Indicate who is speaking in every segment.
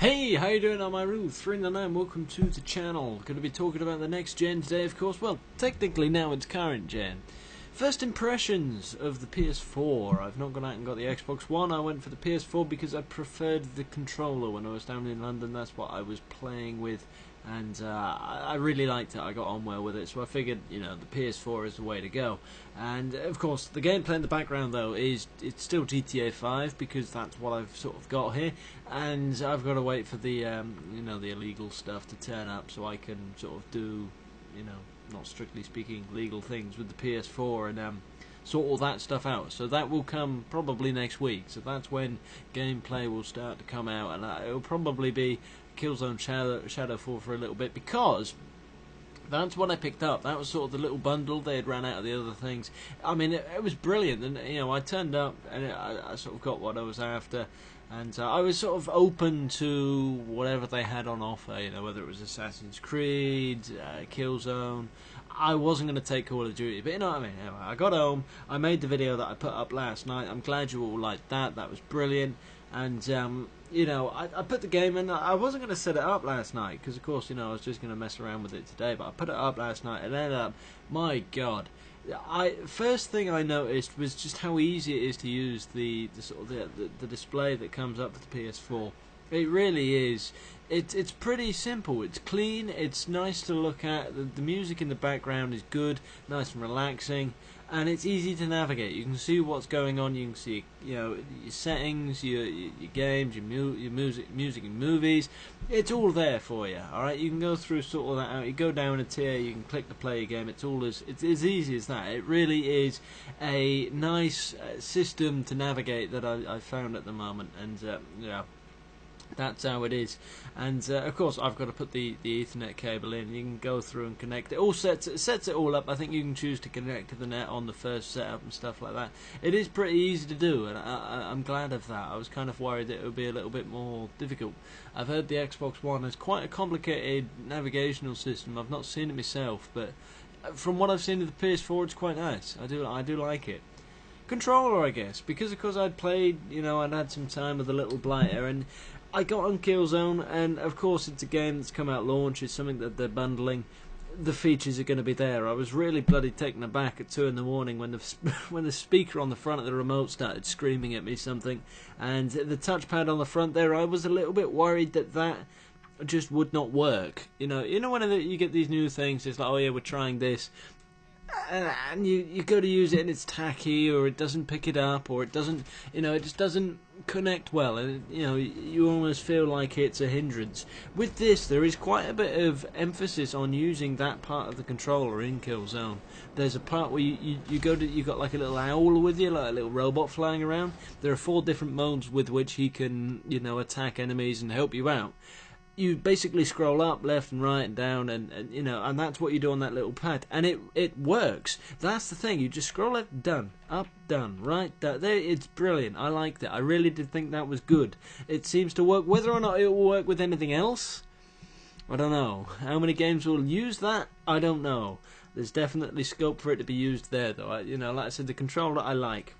Speaker 1: Hey, how you doing? I'm Iru399. Welcome to the channel. Going to be talking about the next gen today, of course. Well, technically now it's current gen. First impressions of the PS4. I've not gone out and got the Xbox One. I went for the PS4 because I preferred the controller when I was down in London. That's what I was playing with, and I really liked it. I got on well with it, so I figured, the PS4 is the way to go. And of course, the gameplay in the background though it's still GTA 5 because that's what I've sort of got here, and I've got to wait for the the illegal stuff to turn up so I can sort of do, not strictly speaking legal things with the PS4 and sort all that stuff out. So that will come probably next week. So that's when gameplay will start to come out, and it will probably be Killzone Shadowfall for a little bit, because that's what I picked up. That was sort of the little bundle. They had ran out of the other things. I mean, it was brilliant, and I turned up and I sort of got what I was after, and I was sort of open to whatever they had on offer. Whether it was Assassin's Creed, Killzone. I wasn't going to take Call of Duty, but you know what I mean. Anyway, I got home. I made the video that I put up last night. I'm glad you all liked that. That was brilliant. And I put the game in. I wasn't going to set it up last night because, of course, I was just going to mess around with it today. But I put it up last night and ended up, my God, first thing I noticed was just how easy it is to use the display that comes up with the PS4. It really is. It's pretty simple. It's clean. It's nice to look at. The music in the background is good, nice and relaxing, and it's easy to navigate. You can see what's going on. You can see your settings, your games, your music and movies. It's all there for you. All right. You can go through sort of that out. You go down a tier. You can click to play a game. It's as easy as that. It really is a nice system to navigate that I found at the moment, and that's how it is. And of course I've got to put the Ethernet cable in. You can go through and connect it. All sets it all up. I think you can choose to connect to the net on the first setup and stuff like that. It is pretty easy to do, and I'm glad of that. I was kind of worried that it would be a little bit more difficult. I've heard the Xbox One has quite a complicated navigational system. I've not seen it myself, but from what I've seen of the PS4, it's quite nice. I do like it. Controller, I guess, because of course I'd played, I'd had some time with the little blighter, and I got on Killzone, and of course it's a game that's come out launch. It's something that they're bundling. The features are going to be there. I was really bloody taken aback at 2 in the morning when the speaker on the front of the remote started screaming at me something, and the touchpad on the front there. I was a little bit worried that just would not work. When you get these new things, it's like, oh yeah, we're trying this. And you go to use it and it's tacky, or it doesn't pick it up, or it doesn't, it just doesn't connect well, and you almost feel like it's a hindrance. With this, there is quite a bit of emphasis on using that part of the controller in Killzone. There's a part where you got like a little owl with you, like a little robot flying around. There are 4 different modes with which he can, attack enemies and help you out. You basically scroll up, left and right and down, and that's what you do on that little pad, and it works. That's the thing. You just scroll left, done, up, done, right, done. There, it's brilliant. I liked it. I really did think that was good. It seems to work. Whether or not it will work with anything else, I don't know. How many games will use that? I don't know. There's definitely scope for it to be used there, though. Like I said, the controller I like.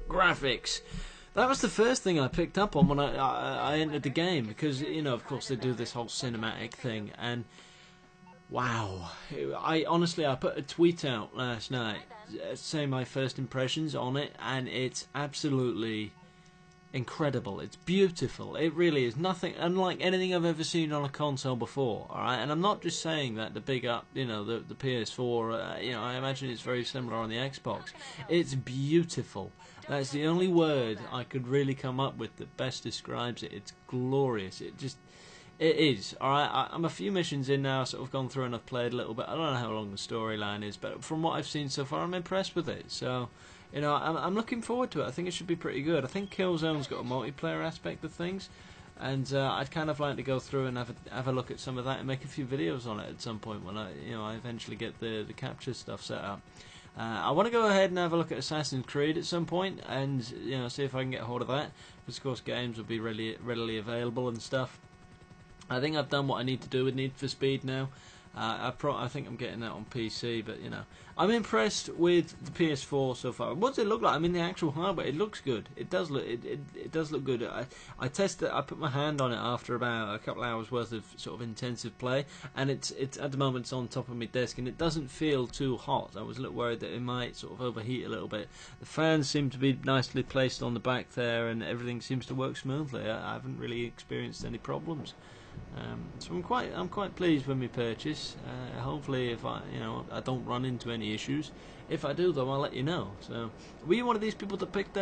Speaker 1: Graphics. That was the first thing I picked up on when I entered the game, because, of course they do this whole cinematic thing, and wow. I put a tweet out last night saying my first impressions on it, and it's absolutely incredible. It's beautiful. It really is. Nothing unlike anything I've ever seen on a console before, alright? And I'm not just saying that to big up, the PS4, I imagine it's very similar on the Xbox. It's beautiful. That's the only word I could really come up with that best describes it. It's glorious. It is. Alright, I'm a few missions in now, sort of gone through and I've played a little bit. I don't know how long the storyline is, but from what I've seen so far, I'm impressed with it. So, I'm looking forward to it. I think it should be pretty good. I think Killzone's got a multiplayer aspect of things, and I'd kind of like to go through and have a look at some of that and make a few videos on it at some point when I eventually get the capture stuff set up. I want to go ahead and have a look at Assassin's Creed at some point, and see if I can get hold of that, because of course games will be readily available and stuff. I think I've done what I need to do with Need for Speed now. I think I'm getting that on PC, but you know, I'm impressed with the PS4 so far. What does it look like? I mean, the actual hardware, it looks good. It does look it does look good. I tested. I put my hand on it after about a couple hours worth of sort of intensive play, and it's at the moment it's on top of my desk, and it doesn't feel too hot. I was a little worried that it might sort of overheat a little bit. The fans seem to be nicely placed on the back there, and everything seems to work smoothly. I haven't really experienced any problems. So I'm quite pleased with my purchase. Hopefully, if I don't run into any issues. If I do, though, I'll let you know. So, were you one of these people that picked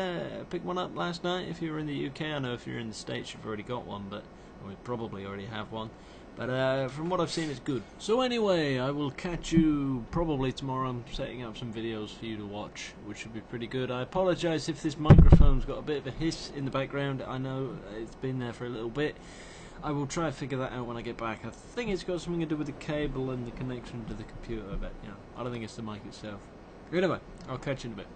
Speaker 1: one up last night? If you were in the UK, I know if you're in the States, you've already got one, but we probably already have one. But from what I've seen, it's good. So anyway, I will catch you probably tomorrow. I'm setting up some videos for you to watch, which should be pretty good. I apologise if this microphone's got a bit of a hiss in the background. I know it's been there for a little bit. I will try to figure that out when I get back. I think it's got something to do with the cable and the connection to the computer, but I don't think it's the mic itself. Anyway, I'll catch you in a bit.